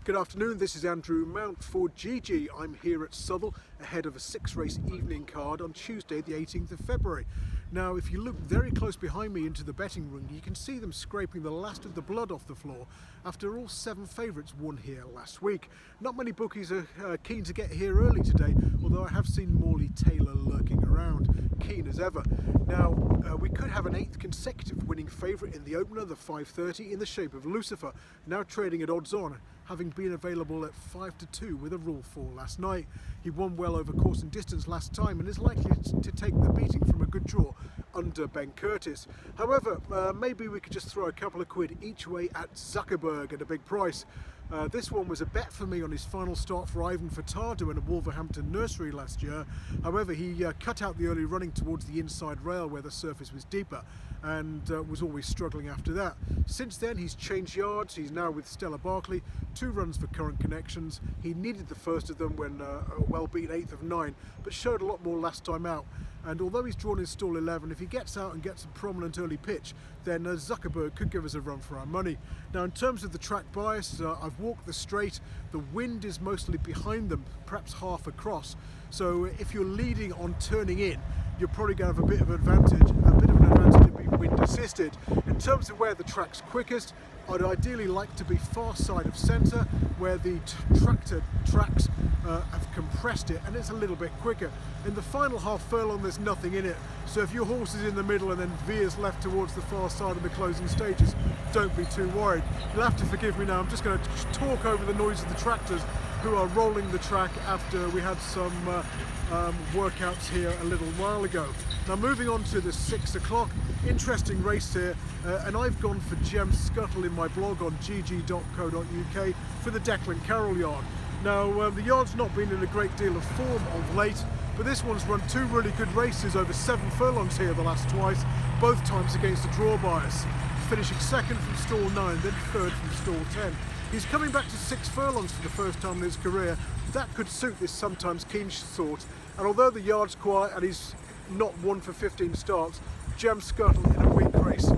Good afternoon, this is Andrew Mount for GG. I'm here at Southwell ahead of a 6-race evening card on Tuesday the 18th of February. Now if you look very close behind me into the betting ring, you can see them scraping the last of the blood off the floor after all 7 favourites won here last week. Not many bookies are keen to get here early today, although I have seen Morley Taylor lurking around, keen as ever. Now we could have an 8th consecutive winning favourite in the opener, the 5:30, in the shape of Lucifer, now trading at odds on, having been available at 5-2 with a rule 4 last night. He won well over course and distance last time and is likely to take the beating from a good draw under Ben Curtis. However, maybe we could just throw a couple of quid each way at Zuckerberg at a big price. This one was a bet for me on his final start for Ivan Furtado in a Wolverhampton nursery last year. However, he cut out the early running towards the inside rail where the surface was deeper and was always struggling after that. Since then he's changed yards, he's now with Stella Barkley, 2 runs for Current Connections. He needed the first of them when well beaten 8th of 9, but showed a lot more last time out. And although he's drawn in stall 11, if he gets out and gets a prominent early pitch, then Zuckerberg could give us a run for our money. Now in terms of the track bias, I've walked the straight, the wind is mostly behind them, perhaps half across. So if you're leading on turning in, you're probably going to have a bit of an advantage of being wind assisted. In terms of where the track's quickest, I'd ideally like to be far side of centre, where the tractor tracks have compressed it and it's a little bit quicker. In the final half furlong there's nothing in it, so if your horse is in the middle and then veers left towards the far side of the closing stages, don't be too worried. You'll have to forgive me now, I'm just going to talk over the noise of the tractors who are rolling the track after we had some workouts here a little while ago. Now moving on to the 6 o'clock, interesting race here, and I've gone for Gem Scuttle in my blog on GG.CO.UK for the Declan Carroll yard. Now the yard's not been in a great deal of form of late, but this one's run 2 really good races over 7 furlongs here the last twice, both times against the draw bias, finishing 2nd from stall 9, then 3rd from stall 10. He's coming back to 6 furlongs for the first time in his career. That could suit this sometimes keen sort, and although the yard's quiet and he's not 1 for 15 starts, Gem Scuttle in a weak race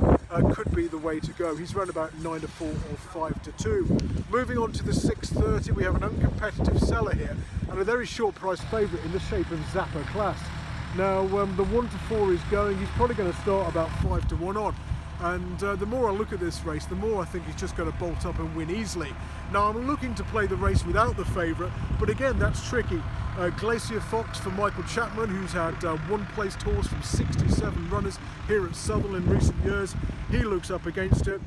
could be the way to go. He's run about 9-4 or 5-2. Moving on to the 6:30, we have an uncompetitive seller here and a very short price favourite in the shape of Zappa Class. Now the 1-4 is going, he's probably going to start about 5-1 on. And the more I look at this race, the more I think he's just going to bolt up and win easily. Now I'm looking to play the race without the favourite, but again that's tricky. Glacier Fox for Michael Chapman, who's had 1 placed horse from 67 runners here at Southwell in recent years. He looks up against it.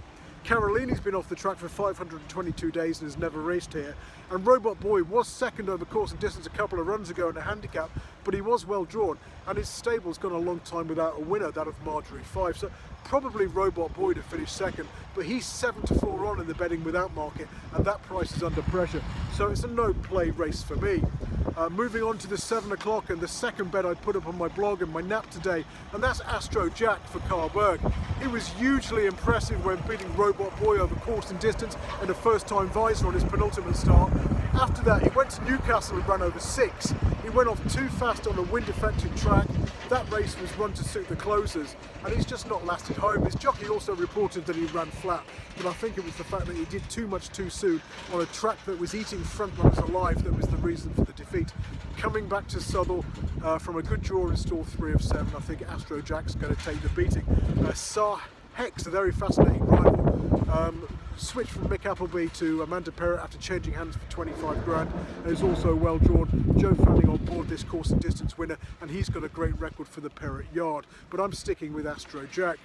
Carolini's been off the track for 522 days and has never raced here. And Robot Boy was 2nd over course and distance a couple of runs ago in a handicap, but he was well drawn, and his stable's gone a long time without a winner, that of Marjorie 5. So probably Robot Boy to finish 2nd, but he's 7-4 on in the betting without market, and that price is under pressure. So it's a no play race for me. Moving on to the 7 o'clock and the second bet I put up on my blog and my nap today, and that's Astro Jack for Carl Berg. He was hugely impressive when beating Robot Boy over course and distance and a first-time visor on his penultimate start. After that he went to Newcastle and ran over 6. He went off too fast on a wind-affected track. That race was run to suit the closers, and he's just not lasted home. His jockey also reported that he ran flat, but I think it was the fact that he did too much too soon on a track that was eating front runners alive that was the reason for the defeat. Coming back to Southwell from a good draw in stall 3 of 7, I think Astro Jack's going to take the beating. Sar Hex, a very fascinating rival, switched from Mick Appleby to Amanda Perrott after changing hands for 25 grand, and is also well drawn. Joe Fanning on board this course and distance winner, and he's got a great record for the Perrott yard, but I'm sticking with Astro Jack.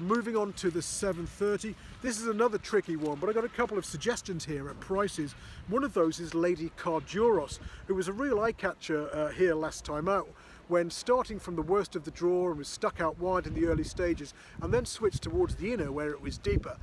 Moving on to the 7:30, this is another tricky one, but I got a couple of suggestions here at prices. One of those is Lady Carduros, who was a real eye-catcher here last time out, when starting from the worst of the draw and was stuck out wide in the early stages and then switched towards the inner where it was deeper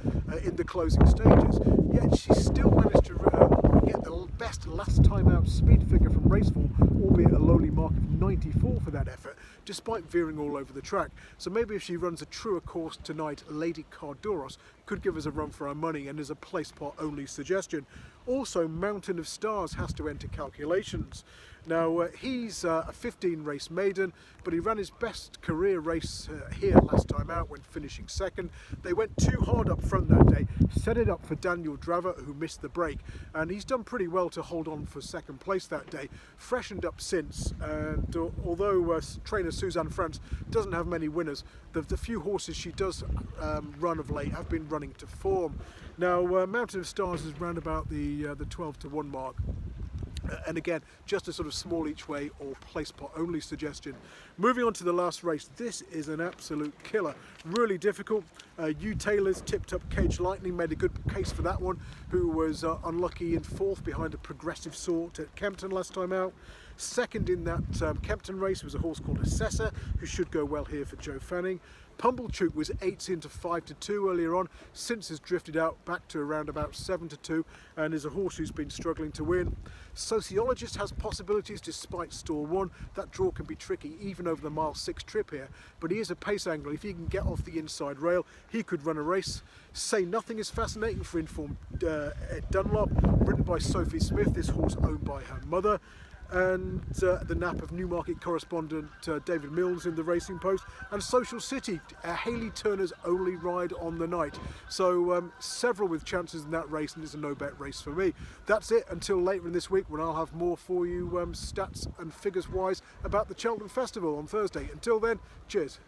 in the closing stages. Yet she still managed to get the best last time out speed figure from raceform, albeit a low lowly mark of 94 for that effort, despite veering all over the track. So maybe if she runs a truer course tonight, Lady Cardoros could give us a run for our money and is a place pot only suggestion. Also, Mountain of Stars has to enter calculations. Now, he's a 15 race maiden, but he ran his best career race here last time out when finishing second. They went too hard up front that day, set it up for Daniel Draver, who missed the break, and he's done pretty well to hold on for second place that day. Freshened up since, and although trainer Suzanne France doesn't have many winners, the few horses she does run of late have been running to form. Now, Mountain of Stars is round about the 12 to 1 mark. And again, just a sort of small each way or place pot only suggestion. Moving on to the last race, this is an absolute killer. Really difficult. Hugh Taylor's tipped up Cage Lightning, made a good case for that one, who was unlucky in fourth behind a progressive sort at Kempton last time out. Second in that Kempton race was a horse called Assessor, who should go well here for Joe Fanning. Pumblechook was 8 into 5 to 2 earlier on, since has drifted out back to around about 7 to 2 and is a horse who's been struggling to win. Sociologist has possibilities despite stall 1. That draw can be tricky even over the mile 6 trip here, but he is a pace angler. If he can get off the inside rail, he could run a race. Say Nothing is fascinating for informed Ed Dunlop, ridden by Sophie Smith, this horse owned by her mother. And the nap of Newmarket correspondent David Mills in the Racing Post, and Social City, Hayley Turner's only ride on the night. So several with chances in that race, and it's a no-bet race for me. That's it until later in this week, when I'll have more for you stats and figures wise about the Cheltenham Festival on Thursday. Until then, cheers.